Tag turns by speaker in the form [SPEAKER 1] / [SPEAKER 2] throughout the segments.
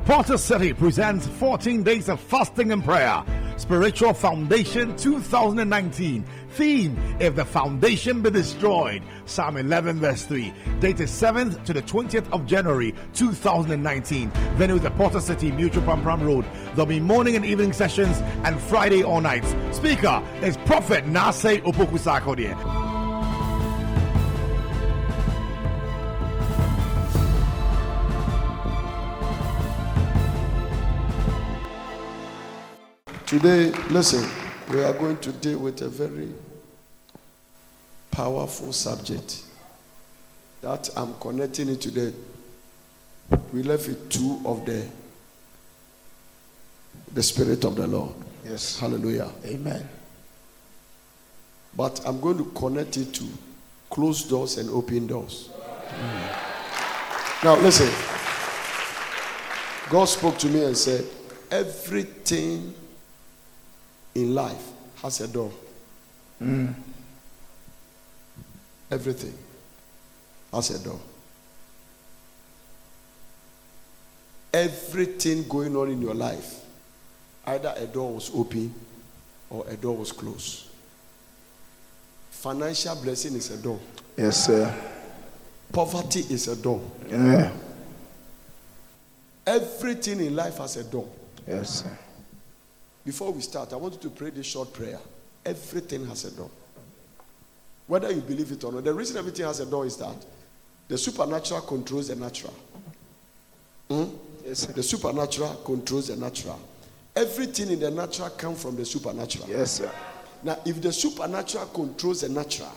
[SPEAKER 1] Porter City presents 14 days of fasting and prayer. Spiritual Foundation 2019. Theme: If the foundation be destroyed. Psalm 11 verse 3. Date is 7th to the 20th of January 2019. Venue is the Porter City, Mutual Pampram Road. There'll be morning and evening sessions and Friday all nights. Speaker is Prophet Nasei Opoku-Sarkodie.
[SPEAKER 2] Today, listen, we are going to deal with a very powerful subject that I'm connecting it to we left it two of the Spirit of the Lord.
[SPEAKER 3] Yes.
[SPEAKER 2] Hallelujah.
[SPEAKER 3] Amen.
[SPEAKER 2] But I'm going to connect it to closed doors and open doors. Now, listen. God spoke to me and said, everything in life has a door. Everything has a door. Everything going on in your life, either a door was open or a door was closed. Financial blessing is a door.
[SPEAKER 3] Yes, sir.
[SPEAKER 2] Poverty is a door.
[SPEAKER 3] Yeah.
[SPEAKER 2] Everything in life has a door.
[SPEAKER 3] Yes, sir.
[SPEAKER 2] Before we start, I want you to pray this short prayer. Everything has a door. Whether you believe it or not. The reason everything has a door is that the supernatural controls the natural.
[SPEAKER 3] Yes, sir.
[SPEAKER 2] The supernatural controls the natural. Everything in the natural comes from the supernatural.
[SPEAKER 3] Yes, sir.
[SPEAKER 2] Now, if the supernatural controls the natural,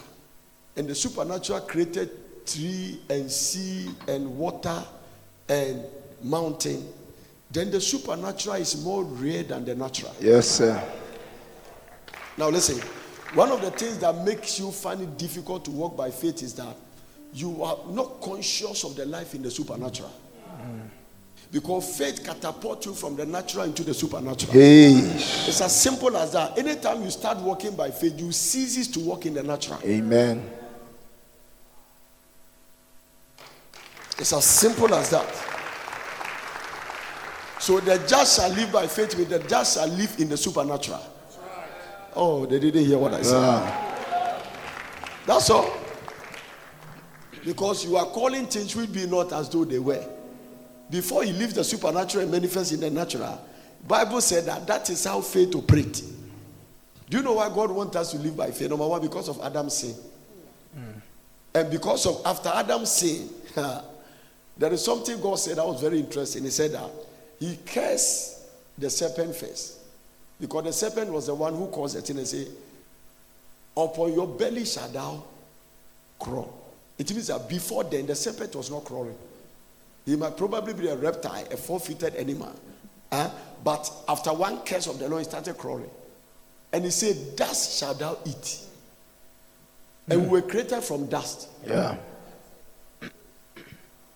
[SPEAKER 2] and the supernatural created tree and sea and water and mountain, then the supernatural is more real than the natural.
[SPEAKER 3] Yes, sir.
[SPEAKER 2] Now listen, one of the things that makes you find it difficult to walk by faith is that you are not conscious of the life in the supernatural. Because faith catapults you from the natural into the supernatural.
[SPEAKER 3] Hey.
[SPEAKER 2] It's as simple as that. Anytime you start walking by faith, you cease to walk in the natural.
[SPEAKER 3] Amen.
[SPEAKER 2] It's as simple as that. So the just shall live by faith, but the just shall live in the supernatural. Oh, they didn't hear what I said. That's all. Because you are calling things which be not as though they were. Before you leave the supernatural and manifest in the natural, Bible said that is how faith operates. Do you know why God wants us to live by faith? Number one, because of Adam's sin. And because of after Adam's sin, there is something God said that was very interesting. He said that he cursed the serpent first. Because the serpent was the one who caused the thing and said, upon your belly shall thou crawl. It means that before then, the serpent was not crawling. He might probably be a reptile, a four-footed animal. But after one curse of the Lord, he started crawling. And he said, dust shall thou eat. And we were created from dust.
[SPEAKER 3] Yeah.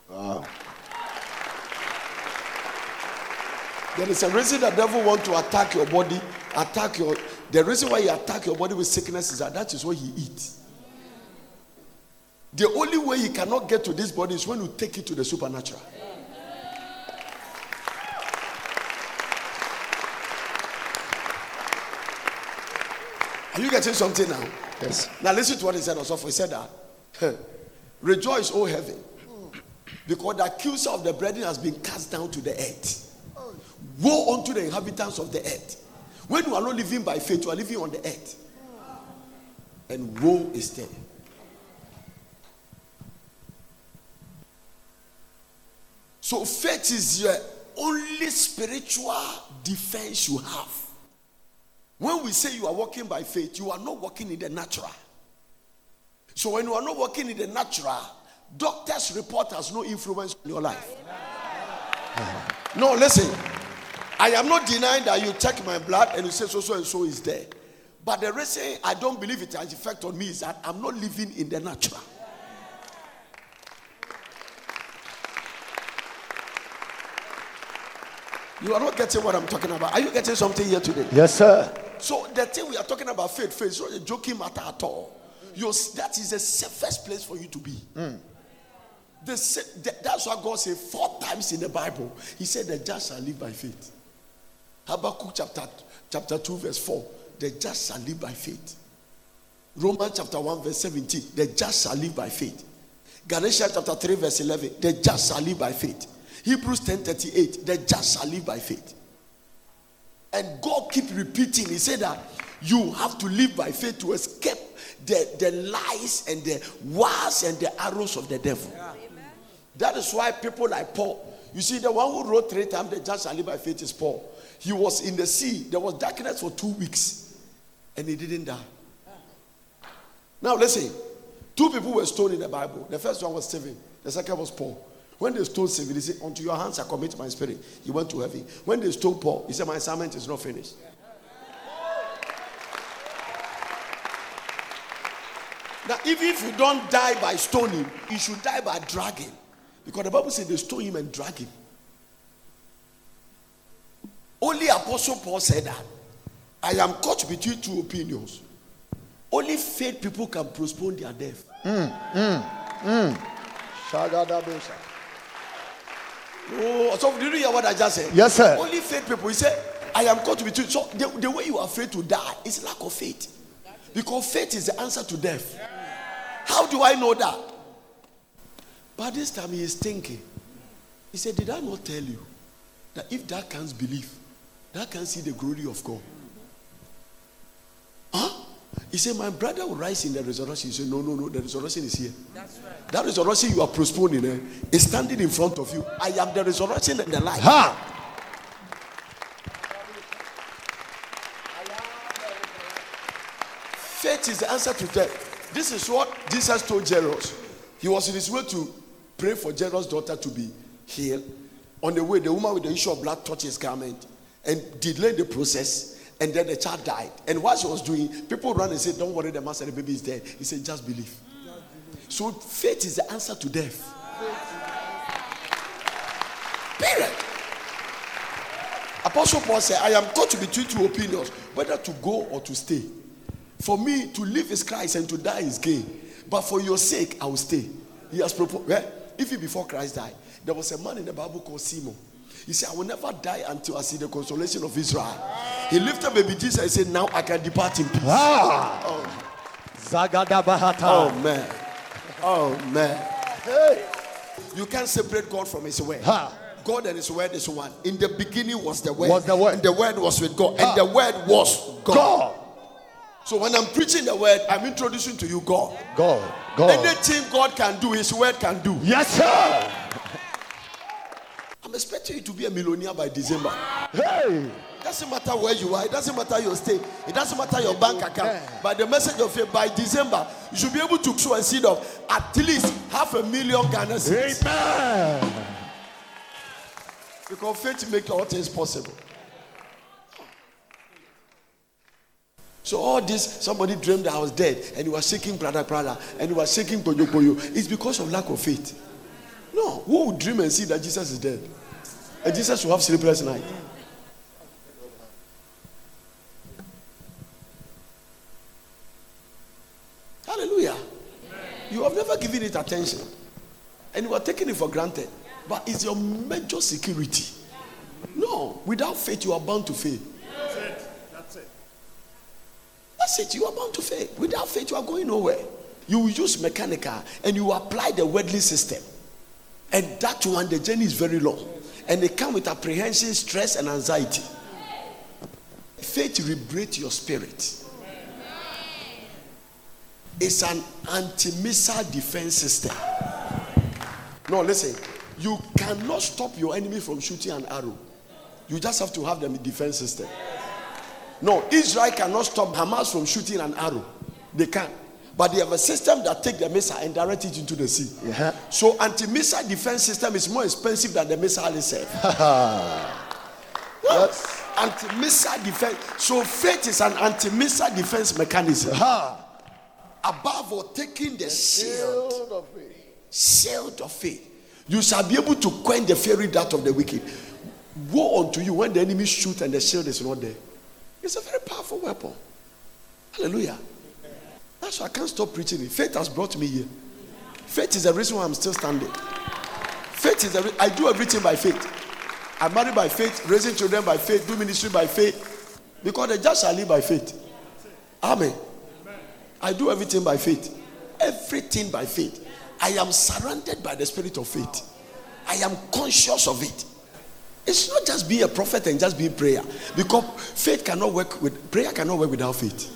[SPEAKER 3] Wow.
[SPEAKER 2] There is a reason the devil wants to attack your body, the reason why he attacks your body with sickness is that is what he eats. The only way he cannot get to this body is when you take it to the supernatural. Are you getting something now?
[SPEAKER 3] Yes.
[SPEAKER 2] Now listen to what he said also. He said that, rejoice, O heaven, because the accuser of the brethren has been cast down to the earth. Woe unto the inhabitants of the earth. When you are not living by faith, you are living on the earth. And woe is there. So faith is your only spiritual defense you have. When we say you are walking by faith, you are not walking in the natural. So when you are not walking in the natural, doctor's report has no influence on your life. No, listen. I am not denying that you check my blood and you say so and so is there. But the reason I don't believe it has effect on me is that I'm not living in the natural. You are not getting what I'm talking about. Are you getting something here today?
[SPEAKER 3] Yes, sir.
[SPEAKER 2] So the thing we are talking about, faith is not a joking matter at all. That is the safest place for you to be. That's what God said 4 times in the Bible. He said the just shall live by faith. Habakkuk chapter 2 verse 4. The just shall live by faith. Romans chapter 1 verse 17. The just shall live by faith. Galatians chapter 3 verse 11. The just shall live by faith. Hebrews 10:38. The just shall live by faith. And God keep repeating. He said that you have to live by faith to escape the lies and the wars and the arrows of the devil. Yeah. That is why people like Paul, you see, the one who wrote 3 times the just shall live by faith is Paul. He was in the sea. There was darkness for 2 weeks and he didn't die. Now listen, 2 people were stoned in the Bible. The first one was Stephen. The second was Paul. When they stoned Stephen, he said, unto your hands I commit my spirit. He went to heaven. When they stoned Paul, he said, my assignment is not finished. Now, even if you don't die by stoning, you should die by dragging. Because the Bible says they stone him and drag him. Only Apostle Paul said that. I am caught between 2 opinions. Only faith people can postpone their death. Oh, so did you hear what I just said?
[SPEAKER 1] Yes, sir.
[SPEAKER 2] Only faith people. He said, I am caught between. So the way you are afraid to die is lack of faith. Because faith is the answer to death. How do I know that? By this time he is thinking. He said, did I not tell you that if thou canst believe, thou canst see the glory of God? Huh? He said, my brother will rise in the resurrection. He said, no, the resurrection is here. That's right. That resurrection you are postponing is standing in front of you. I am the resurrection and the life. Ha! Faith is the answer to death. This is what Jesus told Jairus. He was in his way to pray for Jairus' daughter to be healed. On the way, the woman with the issue of blood touched his garment and delayed the process. And then the child died. And what she was doing, people ran and said, don't worry, the man said the baby is dead. He said, just believe. So faith is the answer to death. Period. Apostle Paul said, I am caught between 2 opinions, whether to go or to stay. For me, to live is Christ and to die is gain. But for your sake, I will stay. He has proposed. Well, even before Christ died, there was a man in the Bible called Simon. He said, I will never die until I see the consolation of Israel. He lifted baby Jesus and said, now I can depart in peace. Oh man. Oh man. Hey. You can't separate God from his word. God and his word is one. In the beginning was the word. And the word was with God. And the word was God. So when I'm preaching the word, I'm introducing to you God. God. Anything God can do, his word can do.
[SPEAKER 1] Yes, sir.
[SPEAKER 2] I'm expecting you to be a millionaire by December.
[SPEAKER 1] Hey.
[SPEAKER 2] It doesn't matter where you are. It doesn't matter your state. It doesn't matter your bank account. By the message of faith, by December, you should be able to sow a seed of at least 500,000 Ghana cedis. Amen. Because faith makes all things possible. So all this, somebody dreamed that I was dead, and he was shaking brother, and he was shaking poyo. It's because of lack of faith. No, who would dream and see that Jesus is dead? And Jesus will have sleepless night. Hallelujah. You have never given it attention. And you are taking it for granted. But it's your major security. No, without faith you are bound to fail. That's it. You are bound to fail. Without faith you are going nowhere. You will use mechanical and you apply the worldly system. And that one, the journey is very long. And they come with apprehension, stress, and anxiety. Faith liberates your spirit. It's an anti-missile defense system. No, listen. You cannot stop your enemy from shooting an arrow. You just have to have the defense system. No, Israel cannot stop Hamas from shooting an arrow. They can't. But they have a system that takes the missile and direct it into the sea. Yeah. So anti-missile defense system is more expensive than the missile itself. Yes. Anti-missile defense. So faith is an anti-missile defense mechanism. Above all, taking the shield of faith. Shield of faith. You shall be able to quench the fiery dart of the wicked. Woe unto you when the enemy shoots and the shield is not there. It's a very powerful weapon. Hallelujah. That's why I can't stop preaching it. Faith has brought me here. Faith is the reason why I'm still standing. Faith is I do everything by faith. I marry by faith, raising children by faith, do ministry by faith. Because the just shall live by faith. Amen. I do everything by faith. Everything by faith. I am surrounded by the spirit of faith. I am conscious of it. It's not just being a prophet and just being prayer. Because faith cannot work with prayer, cannot work without faith.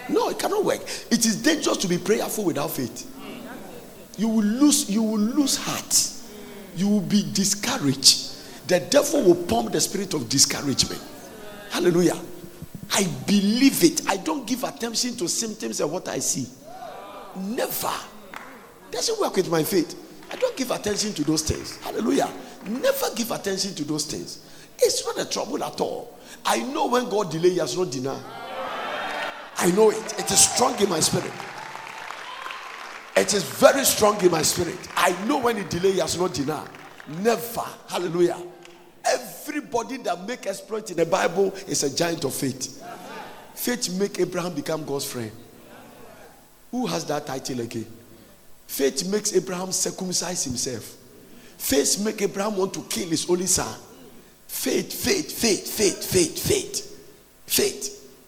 [SPEAKER 2] No, it cannot work. It is dangerous to be prayerful without faith. You will lose heart. You will be discouraged. The devil will pump the spirit of discouragement. Hallelujah. I believe it. I don't give attention to symptoms and what I see. Never. Doesn't work with my faith. I don't give attention to those things. Hallelujah. Never give attention to those things. It's not a trouble at all. I know when God delays, he has not denied. I know it. It is strong in my spirit. It is very strong in my spirit. I know when he delays, he has not denied. Never. Hallelujah. Everybody that make exploit in the Bible is a giant of faith. Faith make Abraham become God's friend. Who has that title again? Faith makes Abraham circumcise himself. Faith make Abraham want to kill his only son. Faith.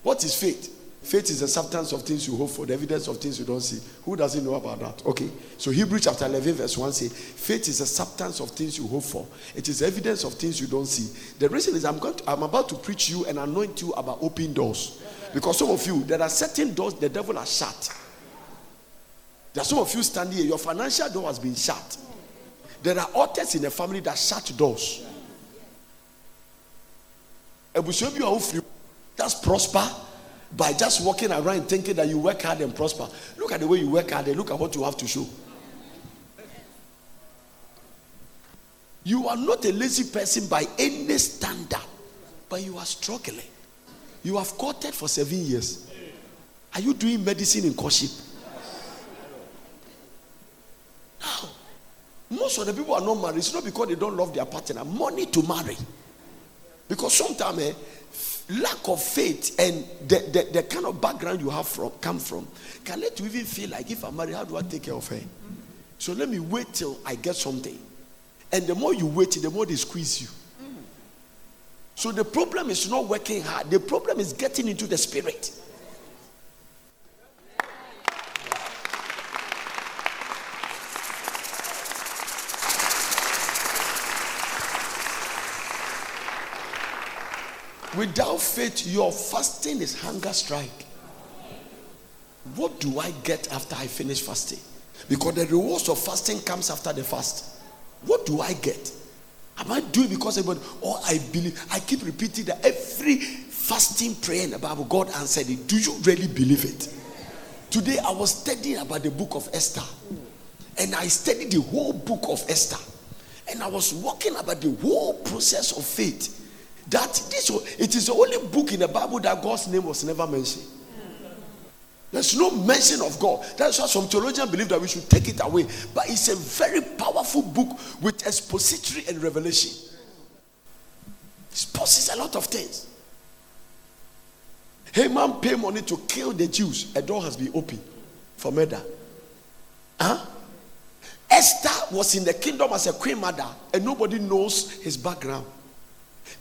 [SPEAKER 2] What is faith? Faith is the substance of things you hope for, the evidence of things you don't see. Who doesn't know about that? Okay. So Hebrews chapter 11 verse 1 says, faith is the substance of things you hope for. It is evidence of things you don't see. The reason is I'm about to preach you and anoint you about open doors. Because some of you, there are certain doors the devil has shut. There are some of you standing here, your financial door has been shut. There are altars in the family that shut doors. Just prosper by just walking around thinking that you work hard and prosper. Look at the way you work hard and look at what you have to show. You are not a lazy person by any standard, but you are struggling. You have courted for 7 years. Are you doing medicine in courtship? Now, most of the people are not married. It's not because they don't love their partner. Money to marry. Because sometimes lack of faith and the kind of background you have come from can let you even feel like, if I'm married, how do I take care of her? So let me wait till I get something. And the more you wait, the more they squeeze you. So the problem is not working hard. The problem is getting into the spirit. Without faith, your fasting is hunger strike. What do I get after I finish fasting? Because the rewards of fasting comes after the fast. What do I get? Am I doing because everybody, or I believe? I keep repeating that every fasting prayer in the Bible, God answered it. Do you really believe it? Today I was studying about the book of Esther. And I studied the whole book of Esther. And I was walking about the whole process of faith. That it is the only book in the Bible that God's name was never mentioned. There's no mention of God. That's why some theologians believe that we should take it away. But it's a very powerful book with expository and revelation. It exposes a lot of things. Haman paid money to kill the Jews. A door has been opened for murder. Esther was in the kingdom as a queen mother and nobody knows his background.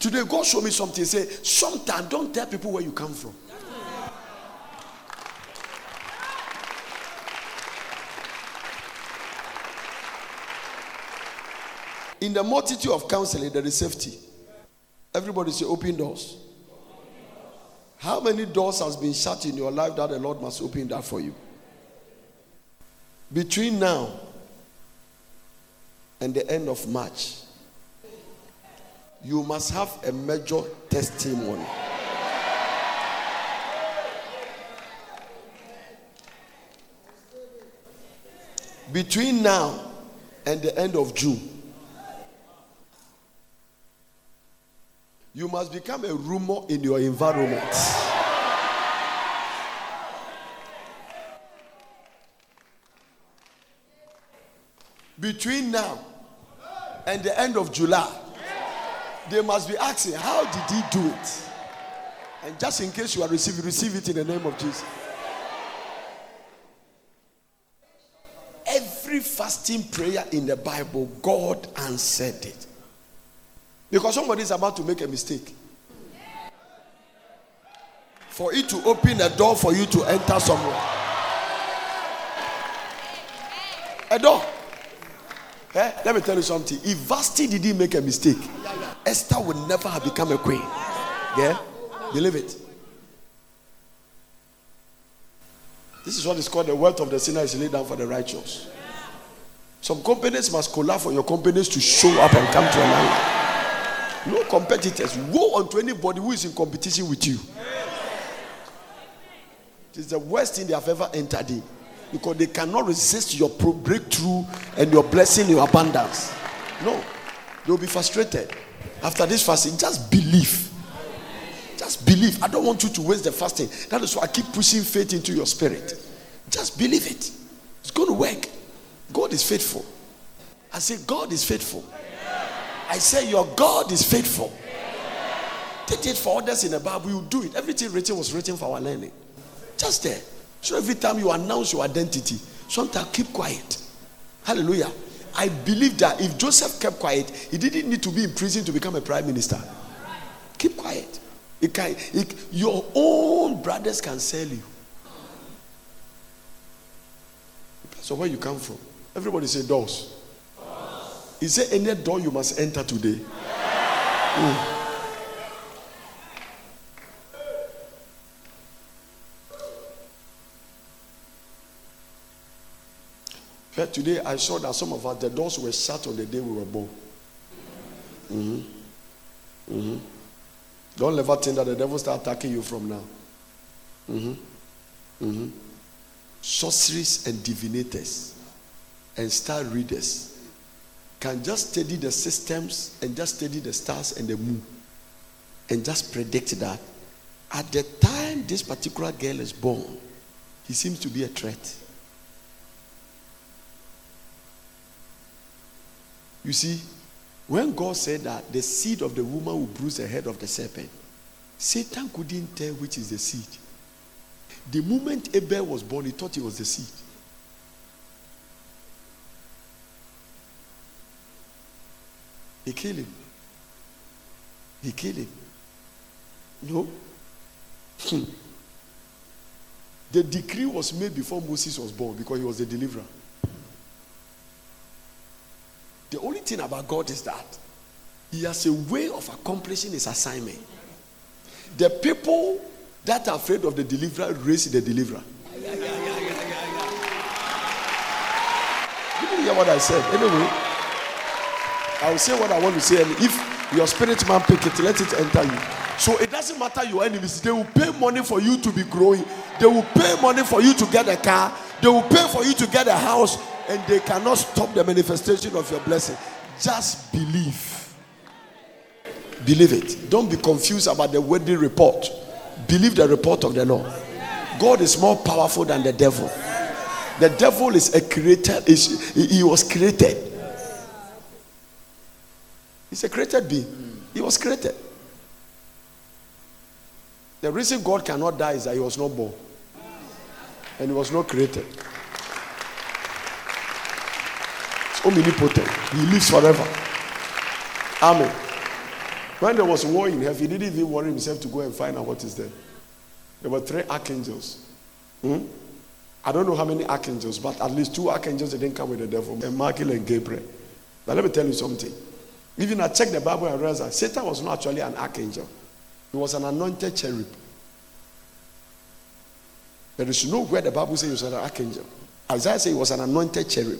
[SPEAKER 2] Today, God showed me something. Say, sometimes don't tell people where you come from. In the multitude of counseling, there is safety. Everybody say, open doors. How many doors has been shut in your life that the Lord must open that for you? Between now and the end of March, you must have a major testimony. Between now and the end of June, you must become a rumor in your environment. Between now and the end of July, they must be asking, how did he do it? And just in case you are receiving, receive it in the name of Jesus. every fasting prayer in the Bible, God answered it. Because somebody is about to make a mistake. For it to open a door for you to enter somewhere. A door. Let me tell you something. If Vashti didn't make a mistake, Esther would never have become a queen. Yeah? Believe it. This is what is called the wealth of the sinner is laid down for the righteous. Some companies must collapse for your companies to show up and come to an end. No competitors. Woe unto anybody who is in competition with you. It is the worst thing they have ever entered in. Because they cannot resist your breakthrough and your blessing, your abundance. No. They will be frustrated. After this fasting, just believe. Just believe. I don't want you to waste the fasting. That is why I keep pushing faith into your spirit. Just believe it. It's going to work. God is faithful. I say God is faithful. I say your God is faithful. Take it for others in the Bible. You do it. Everything written was written for our learning. Just there. So every time you announce your identity, sometimes keep quiet. Hallelujah. I believe that if Joseph kept quiet, he didn't need to be in prison to become a prime minister. Keep quiet. Your own brothers can sell you. So where you come from? Everybody say doors. Is there any door you must enter today? But today I saw that some of us, the doors were shut on the day we were born. Don't ever think that the devil start attacking you from now. Sorceries and divinators and star readers can just study the systems and just study the stars and the moon and just predict that at the time this particular girl is born, he seems to be a threat. You see, when God said that the seed of the woman will bruise the head of the serpent, Satan couldn't tell which is the seed. The moment Abel was born, he thought it was the seed. He killed him. He killed him. No. The decree was made before Moses was born because he was the deliverer. The only thing about God is that he has a way of accomplishing his assignment. The people that are afraid of the deliverer raise the deliverer. You didn't hear what I said. Anyway, I will say what I want to say, and if your spirit man pick it, let it enter you. So it doesn't matter your enemies. They will pay money for you to be growing. They will pay money for you to get a car. They will pay for you to get a house. And they cannot stop the manifestation of your blessing. Just believe. Believe it. Don't be confused about the wedding report. Believe the report of the Lord. God is more powerful than the devil. The devil is a creator. He was created. He's a created being. He was created. The reason God cannot die is that he was not born. And he was not created. Omnipotent. He lives forever. Amen. When there was war in heaven, he didn't even worry himself to go and find out what is there. There were 3 archangels. I don't know how many archangels, but at least 2 archangels didn't come with the devil, and Michael and Gabriel. But let me tell you something. Even I checked the Bible and realized that Satan was not actually an archangel. He was an anointed cherub. There is nowhere the Bible says he was an archangel. Isaiah said he was an anointed cherub.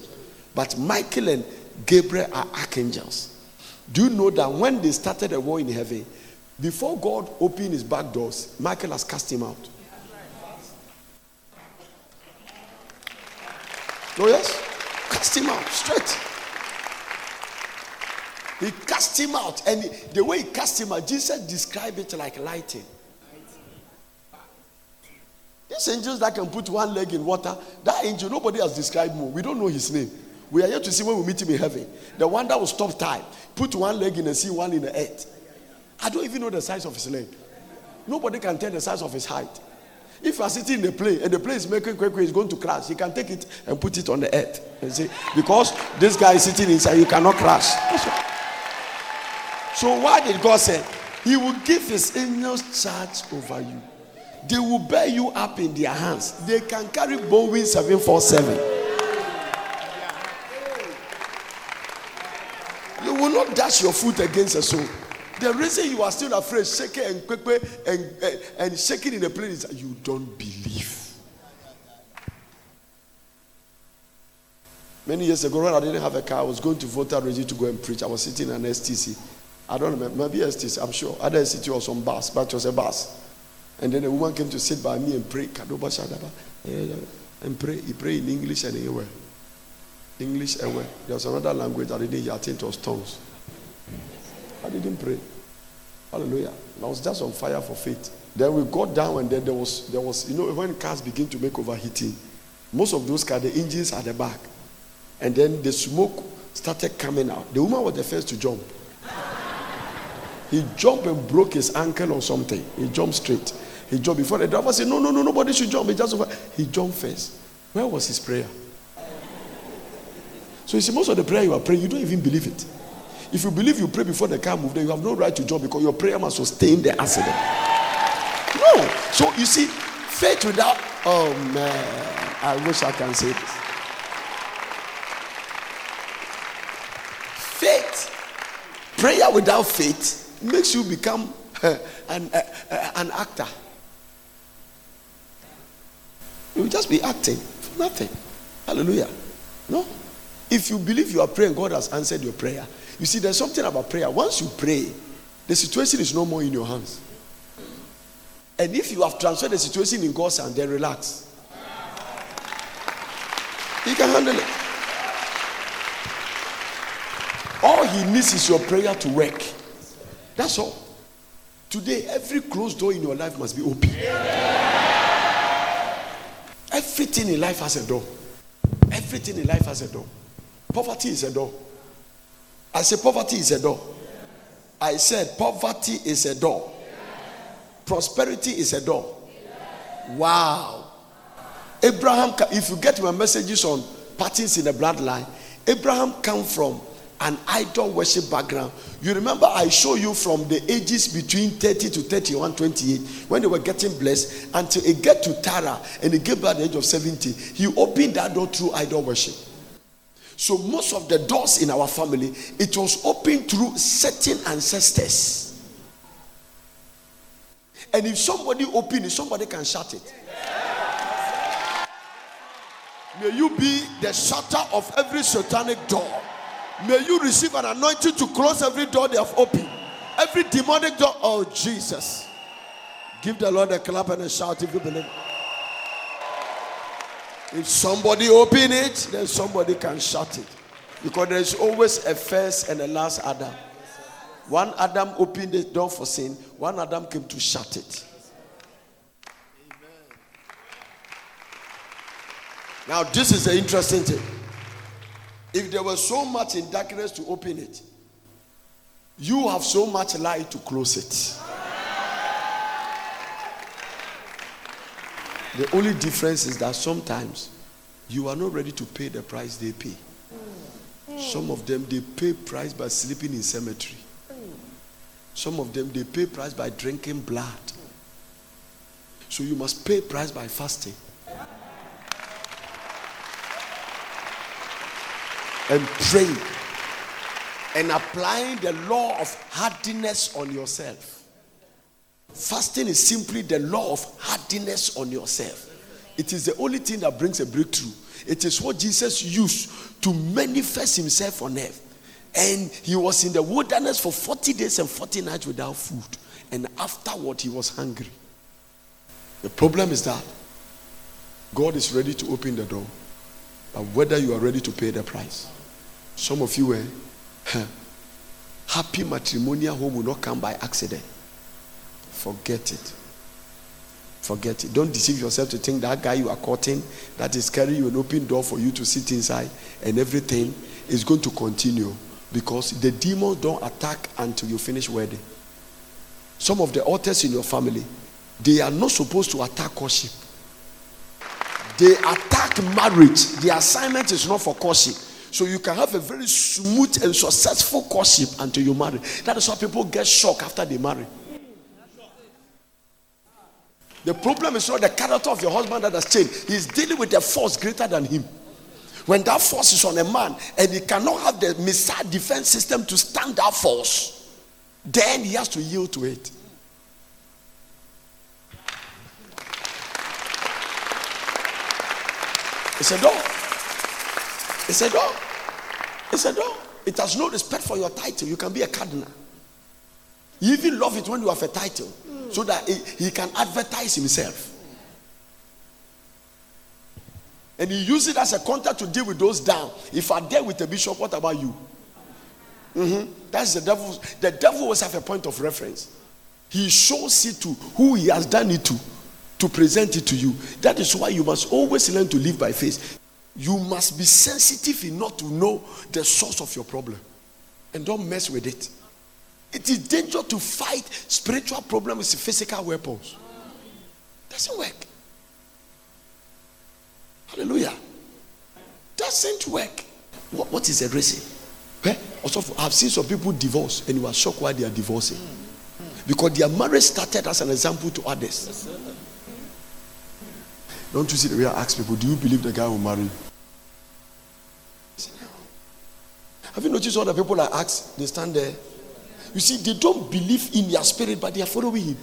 [SPEAKER 2] But Michael and Gabriel are archangels. Do you know that when they started a war in heaven, before God opened his back doors, Michael has cast him out? Oh yes? Cast him out straight. He cast him out. And the way he cast him out, Jesus described it like lighting. These angels that can put one leg in water, that angel, nobody has described more. We don't know his name. We are yet to see when we meet him in heaven. The one that will stop time, put one leg in the sea, one in the earth. I don't even know the size of his leg. Nobody can tell the size of his height. If you are sitting in a plane and the plane is making quick, it's going to crash, you can take it and put it on the earth and say, because this guy is sitting inside, you cannot crash. So why did God say he will give his angels charge over you? They will bear you up in their hands. They can carry Boeing 747. You will not dash your foot against a soul. The reason you are still afraid, shaking and quick and shaking in the plane is that you don't believe. Many years ago, when I didn't have a car, I was going to Volta ready to go and preach. I was sitting in an STC. I don't remember, maybe STC, I'm sure. Other STC was on bus, but it was a bus. And then a woman came to sit by me and pray. And pray. He prayed in English and anywhere. English anywhere. There was another language I didn't hear. I think it was tongues. I didn't pray. Hallelujah. I was just on fire for faith. Then we got down and then there was when cars begin to make overheating, most of those cars, the engines at the back. And then the smoke started coming out. The woman was the first to jump. He jumped and broke his ankle or something. He jumped straight. He jumped before the driver said, no, nobody should jump. He jumped first. Where was his prayer? So you see, most of the prayer you are praying, you don't even believe it. If you believe you pray before the car moves, then you have no right to jump because your prayer must sustain the accident. No. So you see, faith without, oh man, I wish I can say this. Faith, prayer without faith makes you become an actor. You will just be acting for nothing. Hallelujah. No. If you believe you are praying, God has answered your prayer. You see, there's something about prayer. Once you pray, the situation is no more in your hands. And if you have transferred the situation in God's hand, then relax. He can handle it. All he needs is your prayer to work. That's all. Today, every closed door in your life must be open. Everything in life has a door. Everything in life has a door. Poverty is a door. I said poverty is a door. I said poverty is a door. Prosperity is a door. Wow. Abraham, if you get my messages on patterns in the bloodline, Abraham came from an idol worship background. You remember I showed you from the ages between 30 to 31, 28, when they were getting blessed, until it get to Tara and it gave birth at the age of 70. He opened that door through idol worship. So most of the doors in our family, it was opened through certain ancestors. And if somebody open it, somebody can shut it. May you be the shutter of every satanic door. May you receive an anointing to close every door they have opened. Every demonic door. Oh, Jesus. Give the Lord a clap and a shout if you believe. If somebody open it, then somebody can shut it. Because there is always a first and a last Adam. One Adam opened the door for sin. One Adam came to shut it. Now this is the interesting thing. If there was so much in darkness to open it, you have so much light to close it. The only difference is that sometimes you are not ready to pay the price they pay. Some of them, they pay price by sleeping in cemetery. Some of them, they pay price by drinking blood. So you must pay price by fasting. And praying. And applying the law of hardiness on yourself. Fasting is simply the law of hardiness on yourself. It is the only thing that brings a breakthrough. It is what Jesus used to manifest himself on earth. And he was in the wilderness for 40 days and 40 nights without food. And afterward, he was hungry. The problem is that God is ready to open the door, but whether you are ready to pay the price. Some of you were happy matrimonial home will not come by accident. Forget it. Forget it. Don't deceive yourself to think that guy you are courting, that is carrying you an open door for you to sit inside and everything is going to continue, because the demons don't attack until you finish wedding. Some of the altars in your family, They are not supposed to attack courtship. They attack marriage. The assignment is not for courtship. So you can have a very smooth and successful courtship until you marry. That is why people get shocked after they marry. The problem is not the character of your husband that has changed. He's dealing with a force greater than him. When that force is on a man and he cannot have the missile defense system to stand that force, then he has to yield to it. It's a dog. It's a dog. It's a dog. It has no respect for your title. You can be a cardinal. You even love it when you have a title, so that he can advertise himself. And he uses it as a contact to deal with those down. If I deal with a bishop, what about you? That's the devil. The devil always have a point of reference. He shows it to who he has done it to present it to you. That is why you must always learn to live by faith. You must be sensitive enough to know the source of your problem, and don't mess with it. It is dangerous to fight spiritual problems with physical weapons. Doesn't work. Hallelujah. Doesn't work. What is a reason? Also, I've seen some people divorce and you are shocked why they are divorcing. Because their marriage started as an example to others. Don't you see the way I ask people, do you believe the guy will marry you? Have you noticed all the people I ask, they stand there? You see, they don't believe in their spirit, but they are following him.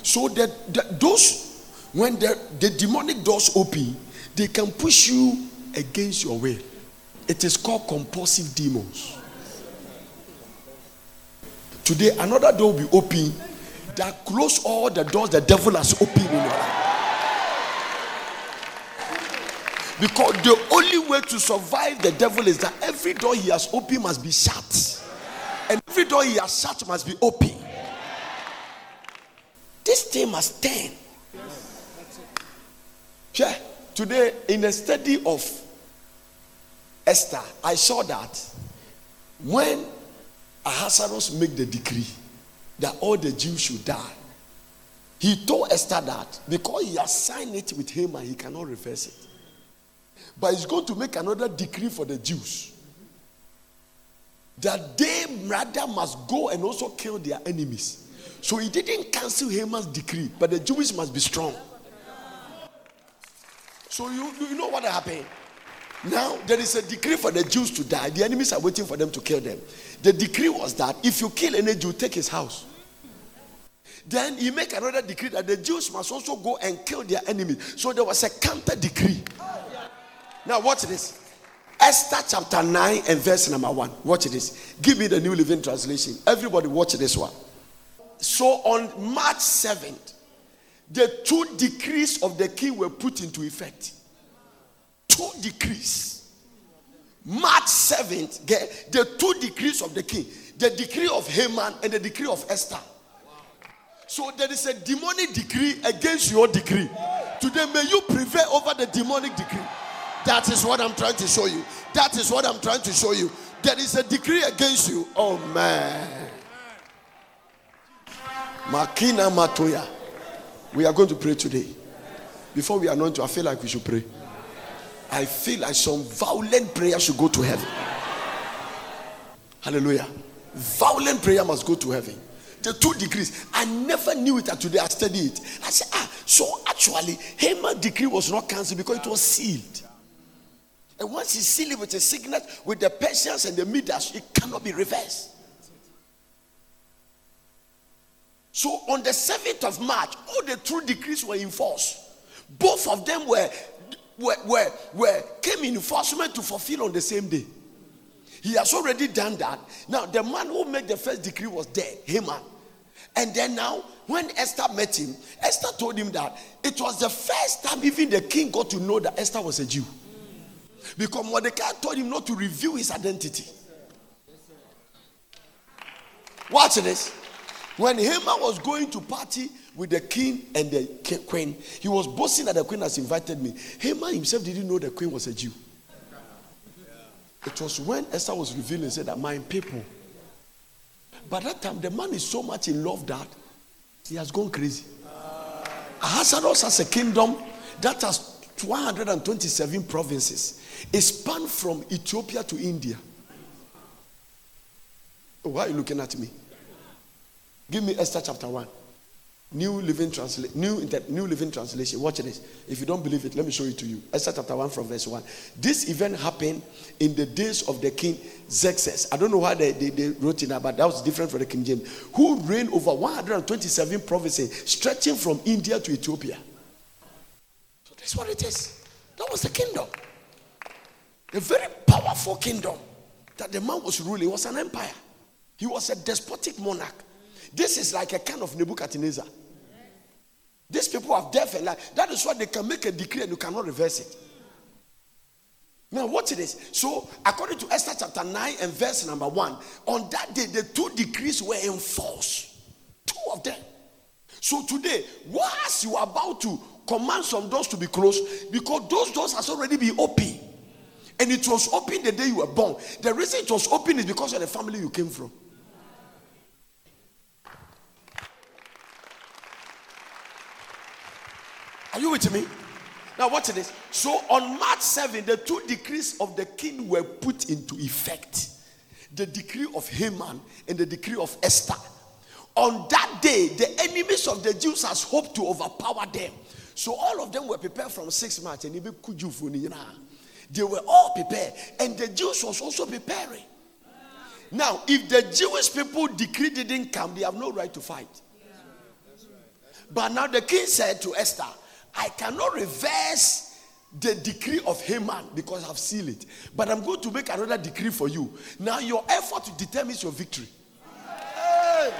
[SPEAKER 2] So that those, when the demonic doors open, they can push you against your will. It is called compulsive demons. Today, another door will be open that close all the doors the devil has opened in your life. Because the only way to survive the devil is that every door he has opened must be shut. And every door he has shut must be open. This thing must turn. Yeah. Today, in a study of Esther, I saw that when Ahasuerus made the decree that all the Jews should die, he told Esther that because he has signed it with Haman, he cannot reverse it. But he's going to make another decree for the Jews that they rather must go and also kill their enemies. So he didn't cancel Haman's decree, but the Jews must be strong. So you know what happened? Now there is a decree for the Jews to die. The enemies are waiting for them to kill them. The decree was that if you kill any Jew, take his house. Then he make another decree that the Jews must also go and kill their enemies. So there was a counter decree. Now watch this. Esther chapter 9 and verse number 1. Watch this. Give me the New Living Translation. Everybody watch this one. So on March 7th, the 2 decrees of the king were put into effect. 2 decrees. March 7th, the 2 decrees of the king. The decree of Haman and the decree of Esther. So there is a demonic decree against your decree. Today may you prevail over the demonic decree. That is what I'm trying to show you. That is what I'm trying to show you. There is a decree against you. Oh man. Makina Matoya. We are going to pray today. Before we anoint you, I feel like we should pray. I feel like some violent prayer should go to heaven. Hallelujah. Violent prayer must go to heaven. The 2 decrees. I never knew it until today I studied it. I said, so actually, Haman's decree was not cancelled because it was sealed. And once he sealed it with a signet, with the Persians and the Medes, it cannot be reversed. So on the 7th of March, all the 2 decrees were enforced. Both of them came in enforcement to fulfill on the same day. He has already done that. Now the man who made the first decree was dead, Haman. And then now, when Esther met him, Esther told him that it was the first time even the king got to know that Esther was a Jew. Because Mordecai told him not to reveal his identity. Watch this. When Haman was going to party with the king and the queen, he was boasting that the queen has invited me. Haman himself didn't know the queen was a Jew. It was when Esther was revealed and said that my people. By that time, the man is so much in love that he has gone crazy. Ahasuerus has a kingdom that has 127 provinces. It spanned from Ethiopia to India. Why are you looking at me? Give me Esther chapter 1. New Living Translation. Watch this. If you don't believe it, let me show it to you. Esther chapter 1 from verse 1. This event happened in the days of the king Xerxes. I don't know why they wrote it now, but that was different from the King James. Who reigned over 127 provinces, stretching from India to Ethiopia. So that's what it is. That was the kingdom. A very powerful kingdom that the man was ruling. It was an empire. He was a despotic monarch. This is like a kind of Nebuchadnezzar. These people have death and life. That is why they can make a decree and you cannot reverse it. Now watch this. So according to Esther chapter 9 and verse number 1, on that day the 2 decrees were enforced. 2 of them. So today, whilst you are about to command some doors to be closed, because those doors has already been open. And it was open the day you were born. The reason it was open is because of the family you came from. Are you with me? Now watch this. So on March 7, the 2 decrees of the king were put into effect. The decree of Haman and the decree of Esther. On that day, the enemies of the Jews has hoped to overpower them. So all of them were prepared from 6 March. And they were all prepared. And the Jews was also preparing. Now, if the Jewish people decree didn't come, they have no right to fight. But now the king said to Esther, I cannot reverse the decree of Haman because I've sealed it. But I'm going to make another decree for you. Now your effort determines your victory. Hey.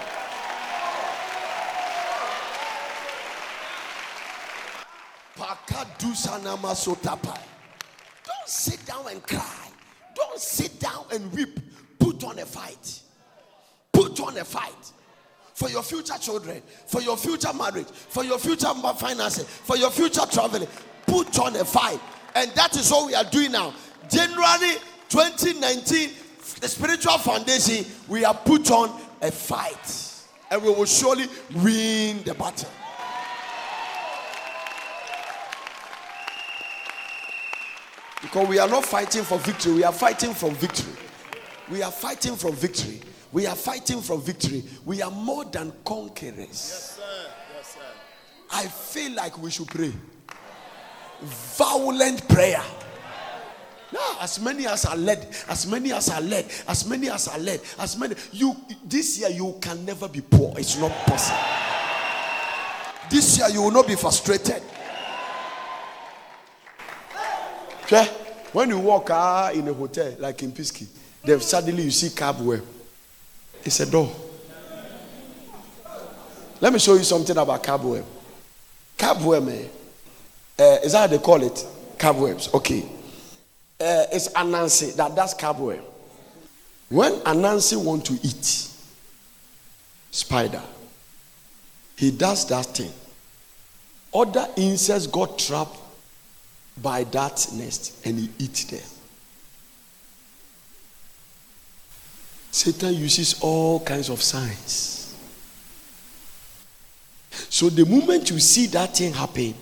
[SPEAKER 2] Don't sit down and cry. Don't sit down and weep. Put on a fight. Put on a fight. For your future children, for your future marriage, for your future finances, for your future traveling. Put on a fight. And that is what we are doing now. January 2019, the spiritual foundation, we have put on a fight. And we will surely win the battle. Because we are not fighting for victory, we are fighting from victory. We are fighting from victory. We are fighting from victory. We are more than conquerors.
[SPEAKER 3] Yes, sir. Yes, sir.
[SPEAKER 2] I feel like we should pray. Violent prayer. Now, as many as are led, this year you can never be poor. It's not possible. This year you will not be frustrated. Okay? When you walk in a hotel like in Pisky, then suddenly you see cobweb. It's a door. Let me show you something about cobweb. Cobweb, is that how they call it? Cobwebs. Okay. It's Anansi that does cobweb. When Anansi want to eat spider, he does that thing. Other insects got trapped by that nest and he eats them. Satan uses all kinds of signs. So the moment you see that thing happen,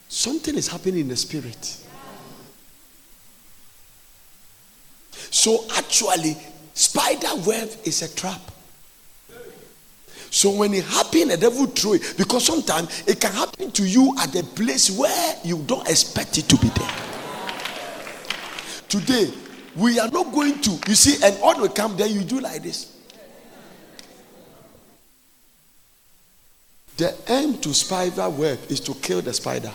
[SPEAKER 2] something is happening in the spirit. So actually, spider web is a trap. So when it happens, the devil throw it. Because sometimes it can happen to you at a place where you don't expect it to be there. Today, we are not going to, you see, and all will come, then you do like this. The aim to spider web is to kill the spider.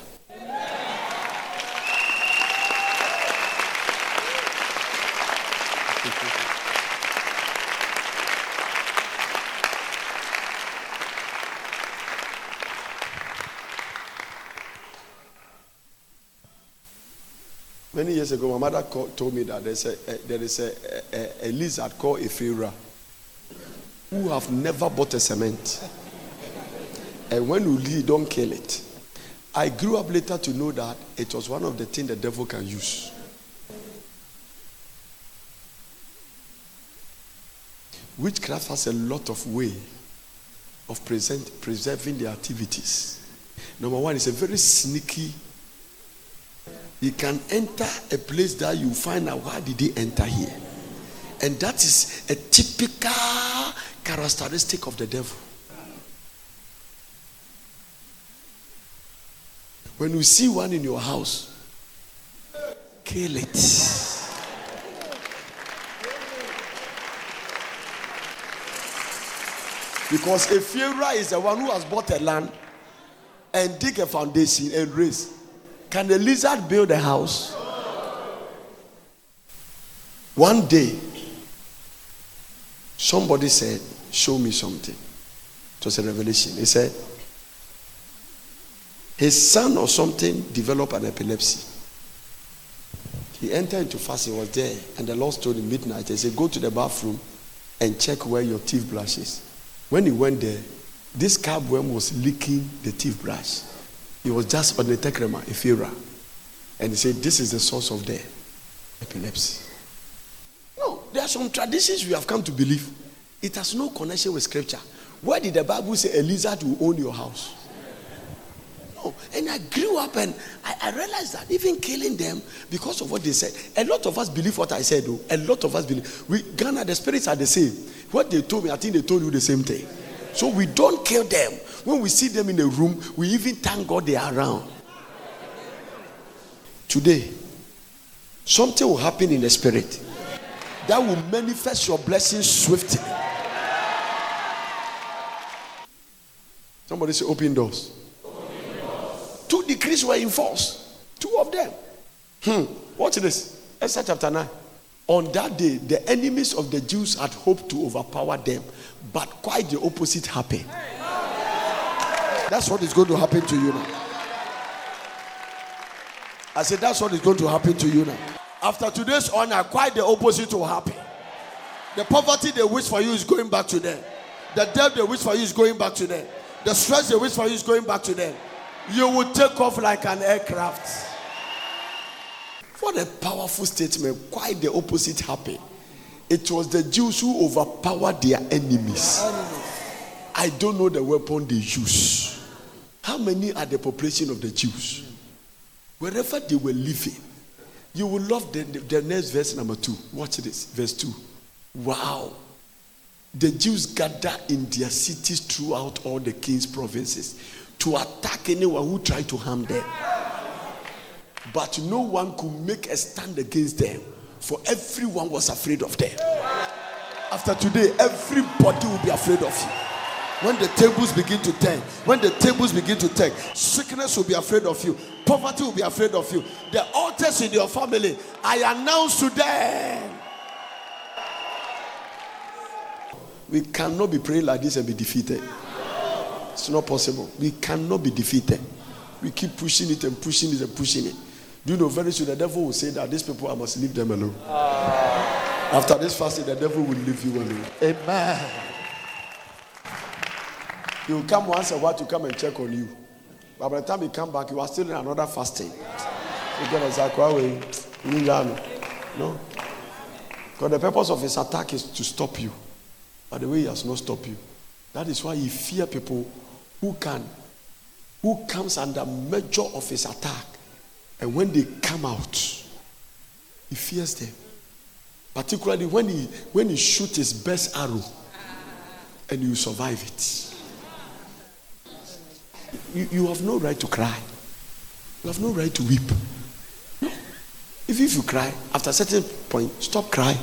[SPEAKER 2] Many years ago, my mother told me that there is a lizard called a Ephira who have never bought a cement. And when you leave, don't kill it. I grew up later to know that it was one of the things the devil can use. Witchcraft has a lot of way of preserving their activities. Number one, it's a very sneaky. He can enter a place that you find out why did he enter here. And that is a typical characteristic of the devil. When you see one in your house, kill it. Because a Pharaoh is the one who has bought a land and dig a foundation and raise. Can a lizard build a house? One day, somebody said, show me something. It was a revelation. He said, his son or something developed an epilepsy. He entered into fasting, was there, and the Lord told him midnight, he said, go to the bathroom and check where your teeth brush is. When he went there, this cobweb was licking the teeth brush. He was just on the tekrema, a Pharaoh. And he said, this is the source of the epilepsy. No, there are some traditions we have come to believe. It has no connection with scripture. Where did the Bible say a lizard will own your house? No. And I grew up and I realized that even killing them because of what they said. A lot of us believe what I said, though. A lot of us believe. Ghana, the spirits are the same. What they told me, I think they told you the same thing. So we don't kill them. When we see them in a room, we even thank God they are around. Today, something will happen in the spirit that will manifest your blessings swiftly. Somebody say, open doors. 2 decrees were enforced. 2 of them. Watch this. Esther chapter 9. On that day, the enemies of the Jews had hoped to overpower them, but quite the opposite happened. That's what is going to happen to you now. I said, that's what is going to happen to you now. After today's honor, quite the opposite will happen. The poverty they wish for you is going back to them. The debt they wish for you is going back to them. The stress they wish for you is going back to them. You will take off like an aircraft. What a powerful statement. Quite the opposite happened. It was the Jews who overpowered their enemies. I don't know the weapon they use. How many are the population of the Jews? Wherever they were living, you will love the next verse number 2. Watch this, verse 2. Wow. The Jews gathered in their cities throughout all the king's provinces to attack anyone who tried to harm them. But no one could make a stand against them, for everyone was afraid of them. After today, everybody will be afraid of you. When the tables begin to turn, sickness will be afraid of you. Poverty will be afraid of you. The altars in your family, I announce to them. We cannot be praying like this and be defeated. It's not possible. We cannot be defeated. We keep pushing it and pushing it and pushing it. Do you know, very soon the devil will say that these people, I must leave them alone. After this fasting, the devil will leave you alone. Amen. He will come once a while to come and check on you. But by the time he come back, you are still in another fasting. You get exactly no. Because the purpose of his attack is to stop you. But the way he has not stopped you. That is why he fear people who comes under measure of his attack. And when they come out, he fears them. Particularly when he shoots his best arrow and you survive it. You have no right to cry. You have no right to weep. No. If you cry, after a certain point, stop crying.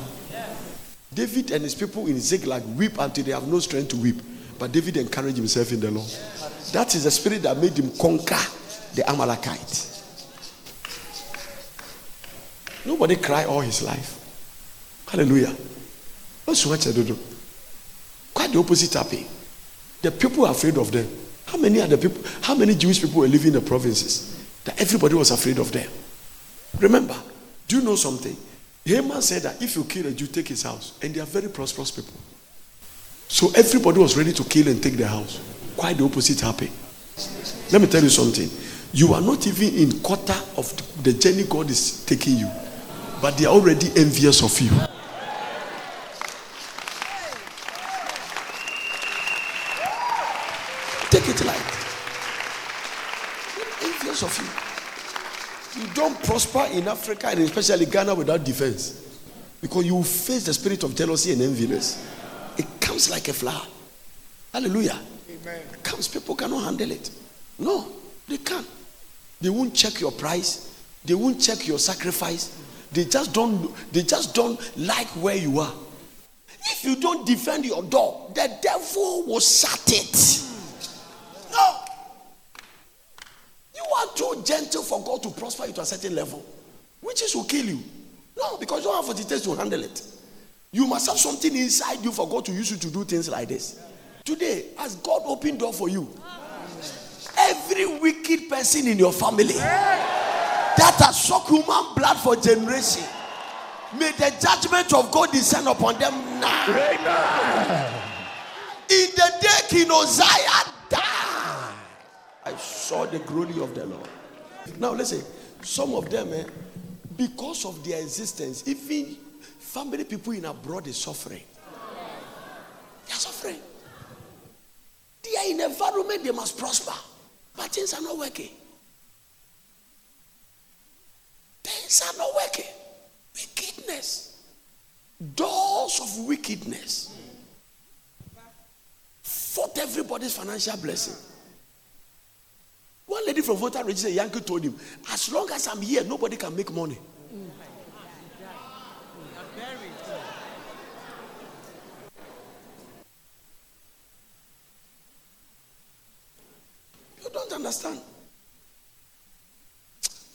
[SPEAKER 2] David and his people in Ziklag weep until they have no strength to weep. But David encouraged himself in the Lord. That is the spirit that made him conquer the Amalekite. Nobody cried all his life. Hallelujah. That's what I do. Quite the opposite happening. The people are afraid of them. How many Jewish people were living in the provinces that everybody was afraid of them? Remember, do you know something? Haman said that if you kill a Jew, take his house. And they are very prosperous people. So everybody was ready to kill and take their house. Quite the opposite happened. Let me tell you something. You are not even in quarter of the journey God is taking you. But they are already envious of you. Take it light. Envious of you. You don't prosper in Africa and especially Ghana without defense. Because you will face the spirit of jealousy and enviness. It comes like a flower. Hallelujah.
[SPEAKER 1] Amen.
[SPEAKER 2] It comes, people cannot handle it. No, they can't. They won't check your price. They won't check your sacrifice. They just don't like where you are. If you don't defend your door, the devil will shut it. No. You are too gentle for God to prosper you to a certain level. Witches will kill you. No, because you don't have what it takes to handle it. You must have something inside you for God to use you to do things like this. Today, has God opened door for you? Every wicked person in your family that has sucked human blood for generations, may the judgment of God descend upon them now.
[SPEAKER 1] Amen.
[SPEAKER 2] In the day King Uzziah died, I saw the glory of the Lord. Now listen, some of them, because of their existence, even family people in abroad is suffering. They are suffering. They are in an environment they must prosper, but things are not working. Things are not working. Wickedness. Doors of wickedness. Fought everybody's financial blessing. One lady from Volta Register, Yankee, told him, as long as I'm here, nobody can make money. You don't understand.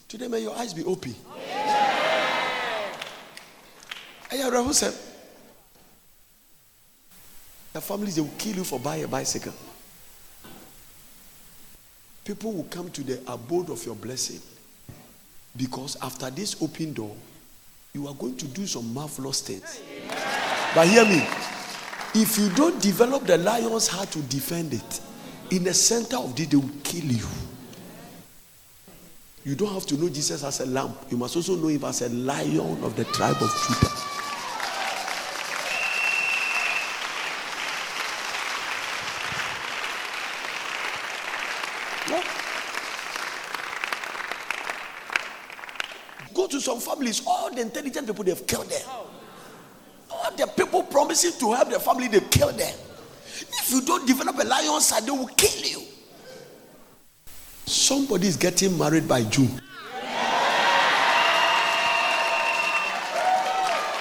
[SPEAKER 2] Today, may your eyes be open. Who said, the families, they will kill you for buying a bicycle. People will come to the abode of your blessing because after this open door, you are going to do some marvelous things. But hear me, if you don't develop the lion's heart to defend it, in the center of it, they will kill you. You don't have to know Jesus as a lamb. You must also know him as a lion of the tribe of Judah. Go to some families, all the intelligent people, they've killed them. All the people promising to help their family, they killed them. If you don't develop a lion's heart, they will kill you. Somebody is getting married by June.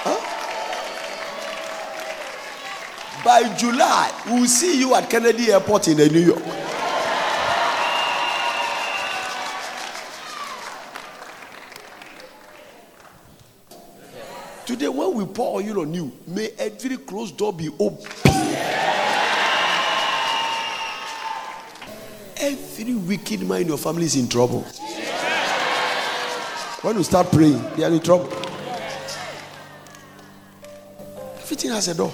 [SPEAKER 2] Huh? By July, we'll see you at Kennedy Airport in New York. Today, when we pour oil on you, may every closed door be open. Every wicked man in your family is in trouble. When you start praying, they are in trouble. Everything has a door.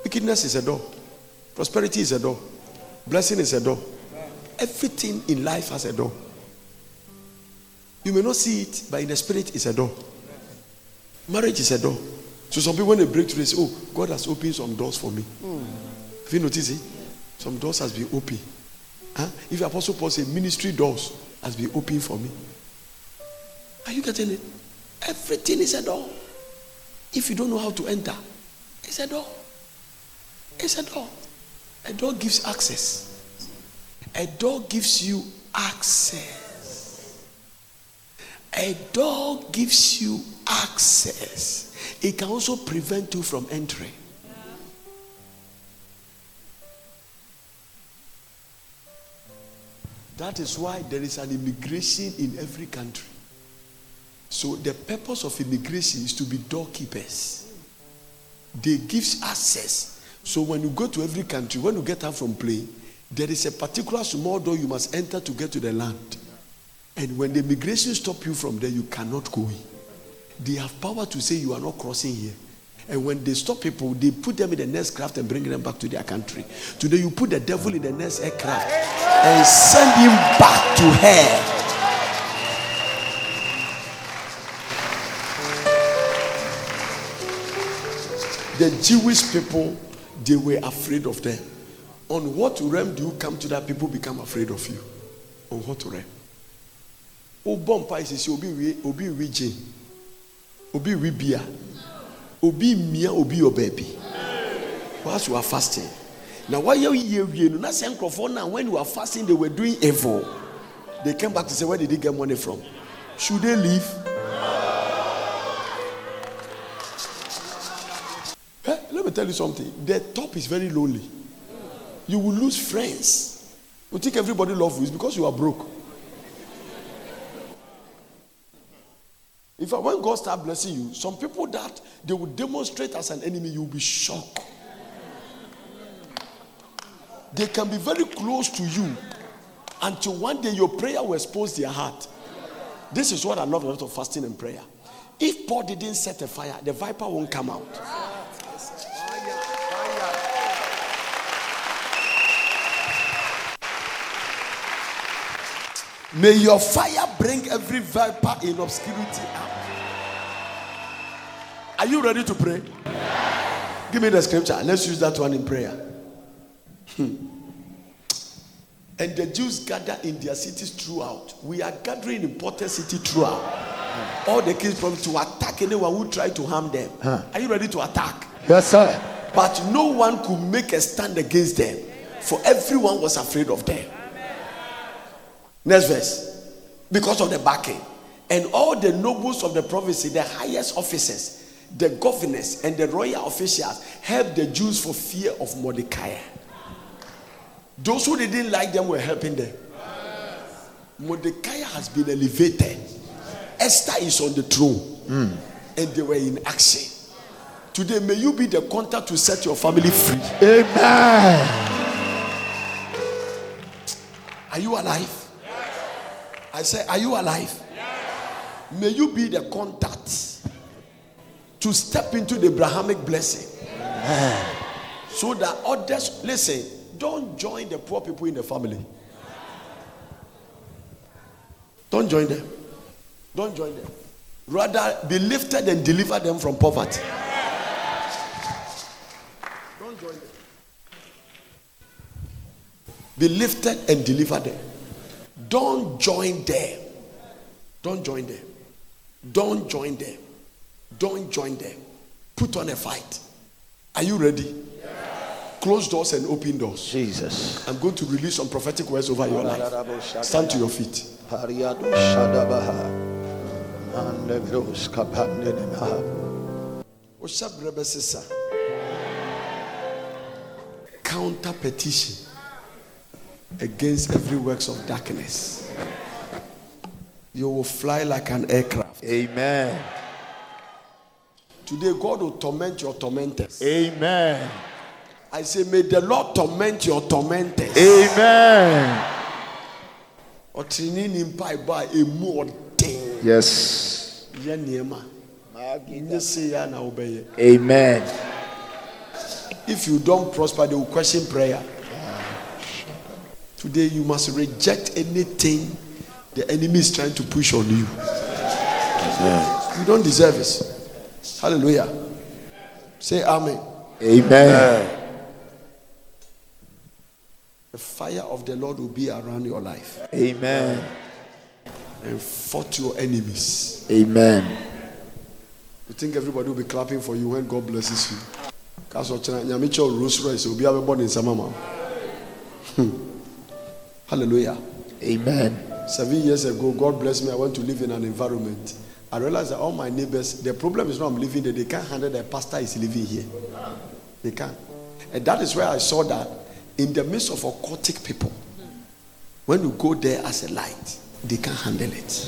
[SPEAKER 2] Wickedness is a door. Prosperity is a door. Blessing is a door. Everything in life has a door. You may not see it, but in the spirit, it's a door. Marriage is a door. So some people, when they break through, they say, oh, God has opened some doors for me. Have you noticed it? Some doors has been opened. Huh? If Apostle Paul said, ministry doors has been opened for me. Are you getting it? Everything is a door. If you don't know how to enter, it's a door. It's a door. A door gives access. A door gives you access. A door gives you access. It can also prevent you from entering. That is why there is an immigration in every country. So the purpose of immigration is to be doorkeepers. They give access. So when you go to every country, when you get out from plane, there is a particular small door you must enter to get to the land. And when the immigration stop you from there, you cannot go in. They have power to say you are not crossing here. And when they stop people, they put them in the next craft and bring them back to their country. Today you put the devil in the next aircraft and send him back to hell. The Jewish people, they were afraid of them. On what realm do you come to that people become afraid of you? On what realm? O bompa is obi we gin. Obi we beer. Obi mia obi your baby. Whilst you are fasting. Now why you not saying now when you are fasting they were doing evil. They came back to say where did they get money from? Should they leave? Let me tell you something. The top is very lonely. You will lose friends. You think everybody loves you. It's because you are broke. When God starts blessing you, some people that they will demonstrate as an enemy, you will be shocked. They can be very close to you until one day your prayer will expose their heart. This is what I love a lot of fasting and prayer. If Paul didn't set a fire, the viper won't come out. May your fire bring every viper in obscurity out. Are you ready to pray? Give me the scripture. Let's use that one in prayer. And the Jews gather in their cities throughout. We are gathering in important city throughout. All the kings from to attack anyone who try to harm them. Are you ready to attack?
[SPEAKER 4] Yes, sir.
[SPEAKER 2] But no one could make a stand against them, for everyone was afraid of them. Next verse. Because of the backing. And all the nobles of the province, the highest officers, the governors, and the royal officials helped the Jews for fear of Mordecai. Those who didn't like them were helping them. Mordecai has been elevated. Esther is on the throne. And they were in action. Today, may you be the contact to set your family free.
[SPEAKER 4] Amen.
[SPEAKER 2] Are you alive? I say, are you alive? May you be the contact to step into the Abrahamic blessing. So that others, listen, don't join the poor people in the family. Don't join them. Don't join them. Rather, be lifted and deliver them from poverty. Don't join them. Be lifted and deliver them. Don't join them. Don't join them. Don't join them. Don't join them. Put on a fight. Are you ready? Close doors and open doors.
[SPEAKER 4] Jesus.
[SPEAKER 2] I'm going to release some prophetic words over your life. Stand to your feet. Counter petition against every works of darkness. You will fly like an aircraft.
[SPEAKER 4] Amen.
[SPEAKER 2] Today God will torment your tormentors.
[SPEAKER 4] Amen.
[SPEAKER 2] I say, may the Lord torment your tormentors.
[SPEAKER 4] Amen. Yes. Amen.
[SPEAKER 2] If you don't prosper, they will question prayer. Today you must reject anything the enemy is trying to push on you. You don't deserve it. Hallelujah. Say amen.
[SPEAKER 4] Amen.
[SPEAKER 2] The fire of the Lord will be around your life.
[SPEAKER 4] Amen.
[SPEAKER 2] And fought your enemies.
[SPEAKER 4] Amen.
[SPEAKER 2] You think everybody will be clapping for you when God blesses you? Hallelujah.
[SPEAKER 4] Amen.
[SPEAKER 2] 7 years ago, God blessed me. I went to live in an environment. I realized that all my neighbors, the problem is not I'm living there. They can't handle the pastor is living here. They can't. And that is where I saw that in the midst of occultic people, when you go there as a light, they can't handle it.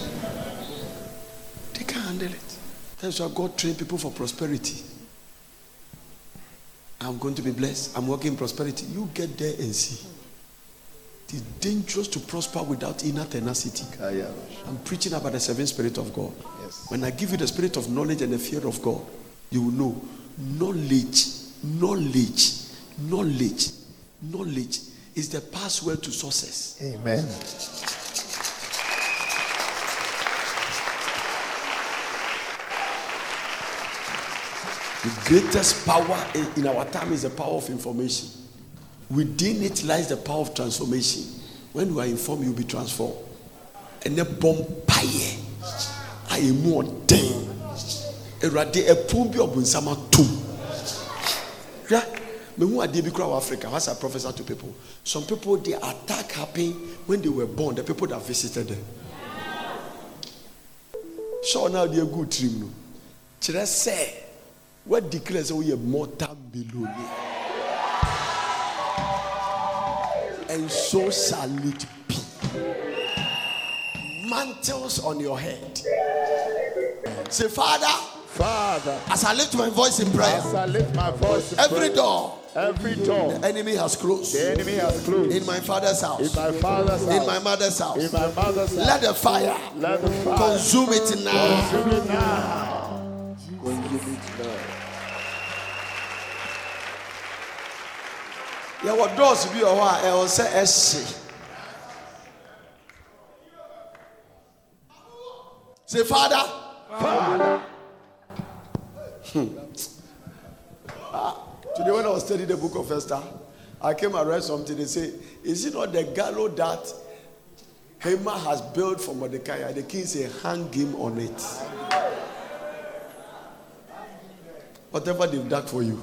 [SPEAKER 2] They can't handle it. That's why God trained people for prosperity. I'm going to be blessed. I'm working in prosperity. You get there and see. It is dangerous to prosper without inner tenacity. I'm preaching about the seven spirit of God.
[SPEAKER 4] Yes.
[SPEAKER 2] When I give you the spirit of knowledge and the fear of God, you will know knowledge is the password to success.
[SPEAKER 4] Amen.
[SPEAKER 2] The greatest power in our time is the power of information. Within it lies the power of transformation. When you are informed, you'll be transformed. And the bomb ayɛ ayɛ mu ɔden awurade ɛpon bi ɔbonsam atom hwɛ mehu adeɛ bi kora wɔ Africa as I prophesy to people. Some people, the attack happened when they were born, the people that visited them. Sure, now they are good trim no kyerɛ sɛ what declares we are mortal below, and so shall it be. Mantles on your head. Say, Father, as I lift my voice in prayer, every door the enemy has closed. In my father's house, in my mother's house, let the fire consume it now. Yeah, what doors be a while? I will say, say, Father. Today when I was studying the book of Esther, I came and read something. They say, is it not the gallows that Haman has built for Mordecai? And the king said, hang him on it. Whatever they've done for you.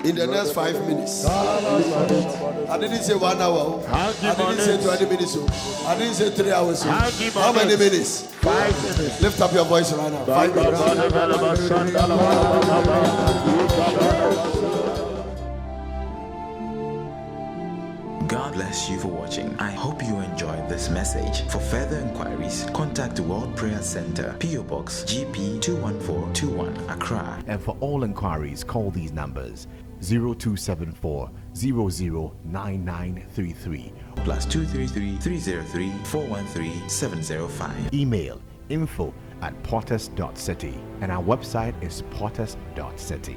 [SPEAKER 2] In the next 5 minutes. I didn't say 1 hour. I didn't say 20 minutes. I didn't say 3 hours. How many minutes? 5 minutes. Lift up your voice right now. 5 minutes.
[SPEAKER 5] God bless you for watching. I hope you enjoyed this message. For further inquiries, contact the World Prayer Center, PO Box GP 21421, Accra.
[SPEAKER 6] And for all inquiries, call these numbers: 0274 009933.
[SPEAKER 5] Plus 233 303 413 705.
[SPEAKER 6] Email info@porters.city, and our website is porters.city.